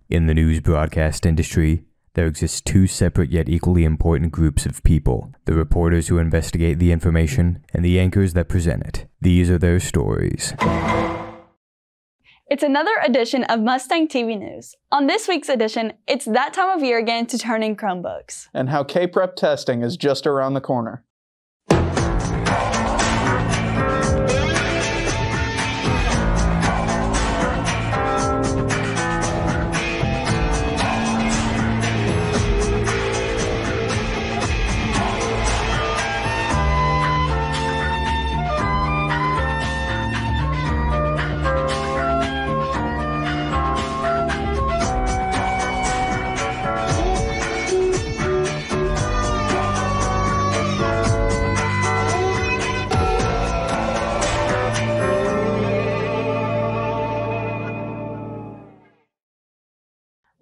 In the news broadcast industry, there exist two separate yet equally important groups of people: the reporters who investigate the information and the anchors that present it. These are their stories. It's another edition of Mustang TV News. On this week's edition, it's that time of year again to turn in Chromebooks. And how K-Prep testing is just around the corner.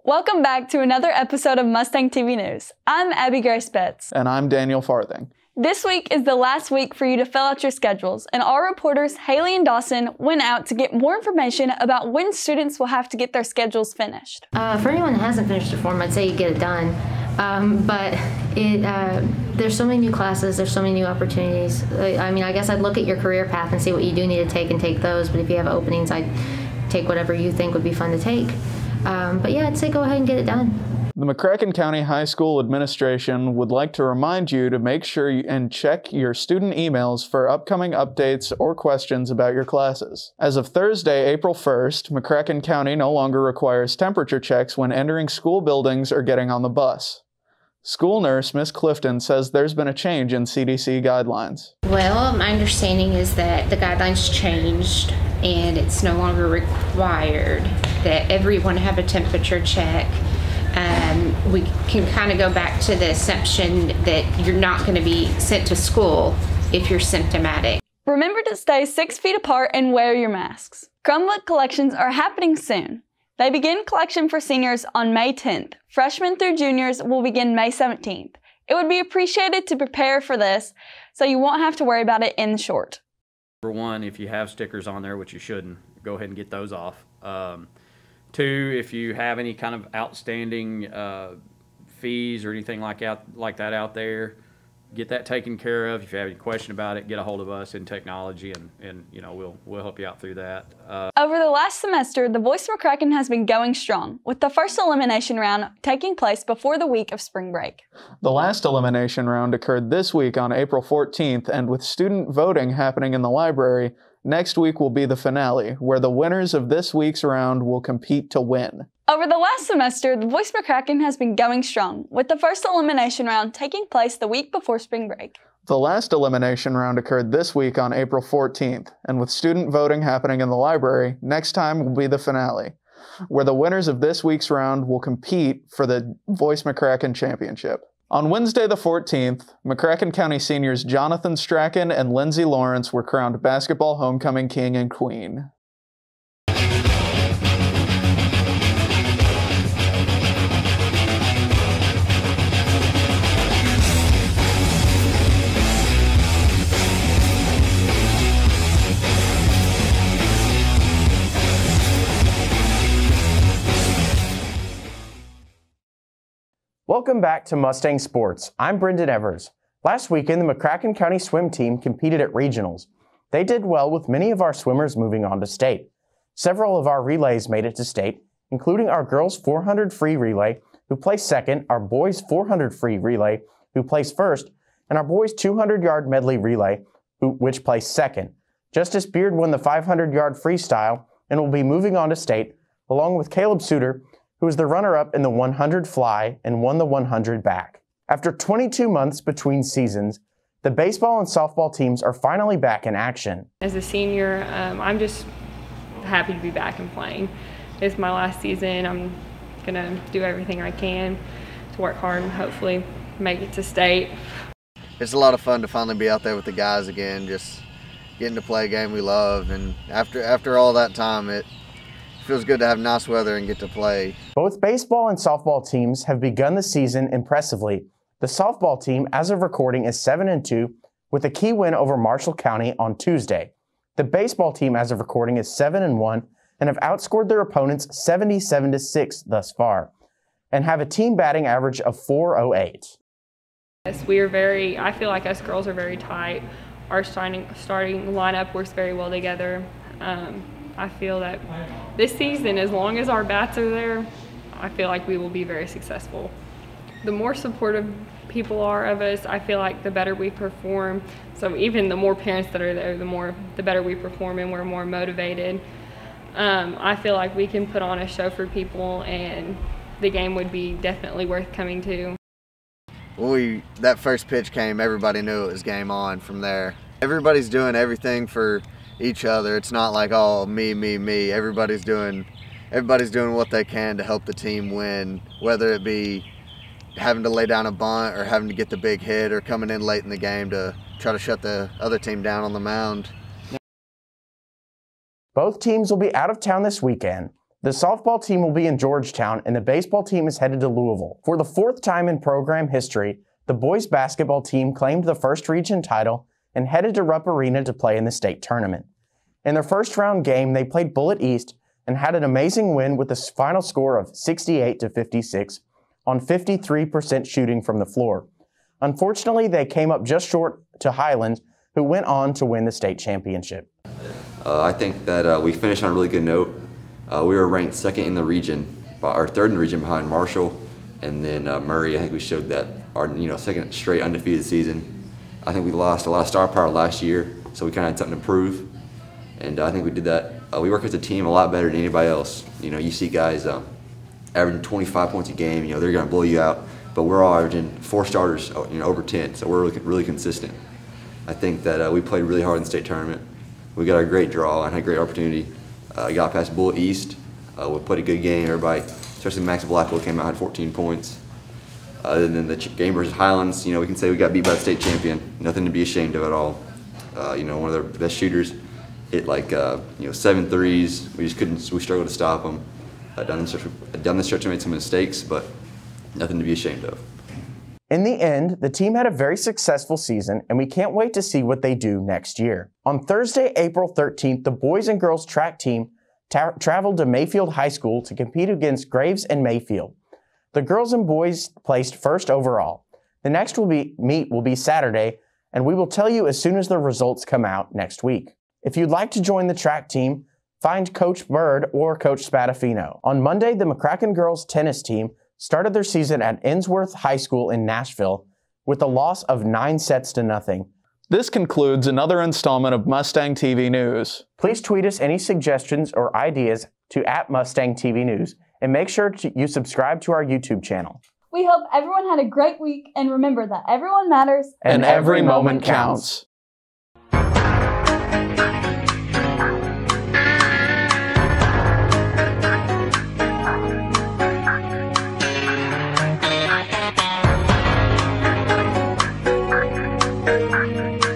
Welcome back to another episode of Mustang TV News. I'm Abby Grace Betts. And I'm Daniel Farthing. This week is the last week for you to fill out your schedules, and our reporters Haley and Dawson went out to get more information about when students will have to get their schedules finished. For anyone that hasn't finished their form, I'd say you get it done. There's so many new classes, there's so many new opportunities. I guess I'd look at your career path and see what you do need to take and take those, but if you have openings, I'd take whatever you think would be fun to take. But yeah, I'd say go ahead and get it done. The McCracken County High School Administration would like to remind you to make sure and check your student emails for upcoming updates or questions about your classes. As of Thursday, April 1st, McCracken County no longer requires temperature checks when entering school buildings or getting on the bus. School nurse Miss Clifton says there's been a change in CDC guidelines. Well, my understanding is that the guidelines changed and it's no longer required that everyone have a temperature check. We can kind of go back to the assumption that you're not going to be sent to school if you're symptomatic. Remember to stay 6 feet apart and wear your masks. Chromebook collections are happening soon. They begin collection for seniors on May 10th. Freshmen through juniors will begin May 17th. It would be appreciated to prepare for this so you won't have to worry about it in short. For one, if you have stickers on there, which you shouldn't, go ahead and get those off. Two, if you have any kind of outstanding fees or anything like that out there, get that taken care of. If you have any question about it, get a hold of us in technology, and you know, we'll help you out through that. Over the last semester, the Voice McCracken has been going strong, with the first elimination round taking place before the week of spring break. The last elimination round occurred this week on April 14th, and with student voting happening in the library, next week will be the finale, where the winners of this week's round will compete to win. Over the last semester, the Voice McCracken has been going strong, with the first elimination round taking place the week before spring break. The last elimination round occurred this week on April 14th, and with student voting happening in the library, next time will be the finale, where the winners of this week's round will compete for the Voice McCracken Championship. On Wednesday the 14th, McCracken County seniors Jonathan Strachan and Lindsay Lawrence were crowned basketball homecoming king and queen. Welcome back to Mustang Sports. I'm Brendan Evers. Last weekend, the McCracken County swim team competed at regionals. They did well with many of our swimmers moving on to state. Several of our relays made it to state, including our girls 400 free relay, who placed second, our boys 400 free relay, who placed first, and our boys 200-yard medley relay, which placed second. Justice Beard won the 500-yard freestyle and will be moving on to state, along with Caleb Suter, who was the runner-up in the 100 fly and won the 100 back. After 22 months between seasons, the baseball and softball teams are finally back in action. As a senior, I'm just happy to be back and playing. It's my last season. I'm gonna do everything I can to work hard and hopefully make it to state. It's a lot of fun to finally be out there with the guys again, just getting to play a game we love. And after all that time, it feels good to have nice weather and get to play. Both baseball and softball teams have begun the season impressively. The softball team, as of recording, is 7-2 with a key win over Marshall County on Tuesday. The baseball team, as of recording, is 7-1 and have outscored their opponents 77-6 thus far, and have a team batting average of .408. Yes, I feel like us girls are very tight. Our starting lineup works very well together. I feel that this season, as long as our bats are there, I feel like we will be very successful. The more supportive people are of us, I feel like the better we perform. So even the more parents that are there, the better we perform and we're more motivated. I feel like we can put on a show for people and the game would be definitely worth coming to. When that first pitch came, everybody knew it was game on from there. Everybody's doing everything for each other. It's not like, oh, me, me, me. Everybody's doing what they can to help the team win, whether it be having to lay down a bunt or having to get the big hit or coming in late in the game to try to shut the other team down on the mound. Both teams will be out of town this weekend. The softball team will be in Georgetown and the baseball team is headed to Louisville. For the 4th time in program history, the boys basketball team claimed the first region title and headed to Rupp Arena to play in the state tournament. In their first round game, they played Bullitt East and had an amazing win with a final score of 68-56 on 53% shooting from the floor. Unfortunately, they came up just short to Highlands, who went on to win the state championship. I think that we finished on a really good note. We were ranked 2nd in the region, or 3rd in the region behind Marshall, and then Murray. I think we showed that our 2nd straight undefeated season. I think we lost a lot of star power last year, so we kind of had something to prove, and I think we did that. We work as a team a lot better than anybody else. You see guys averaging 25 points a game. They're going to blow you out, but we're all averaging 4 starters, over 10, so we're really consistent. I think that we played really hard in the state tournament. We got a great draw and had a great opportunity. Got past Bullitt East. We played a good game. Everybody, especially Max Blackwell, came out and had 14 points. And then the game versus Highlands, we can say we got beat by the state champion. Nothing to be ashamed of at all. One of their best shooters hit like 7 threes. We struggled to stop them. Down the stretch, we made some mistakes, but nothing to be ashamed of. In the end, the team had a very successful season, and we can't wait to see what they do next year. On Thursday, April 13th, the boys and girls track team traveled to Mayfield High School to compete against Graves and Mayfield. The girls and boys placed first overall. The next meet will be Saturday, and we will tell you as soon as the results come out next week. If you'd like to join the track team, find Coach Bird or Coach Spadafino. On Monday, the McCracken girls tennis team started their season at Ensworth High School in Nashville with a loss of 9-0. This concludes another installment of Mustang TV News. Please tweet us any suggestions or ideas to @Mustang TV News, and make sure you subscribe to our YouTube channel. We hope everyone had a great week, and remember that everyone matters And every moment counts. Thank you.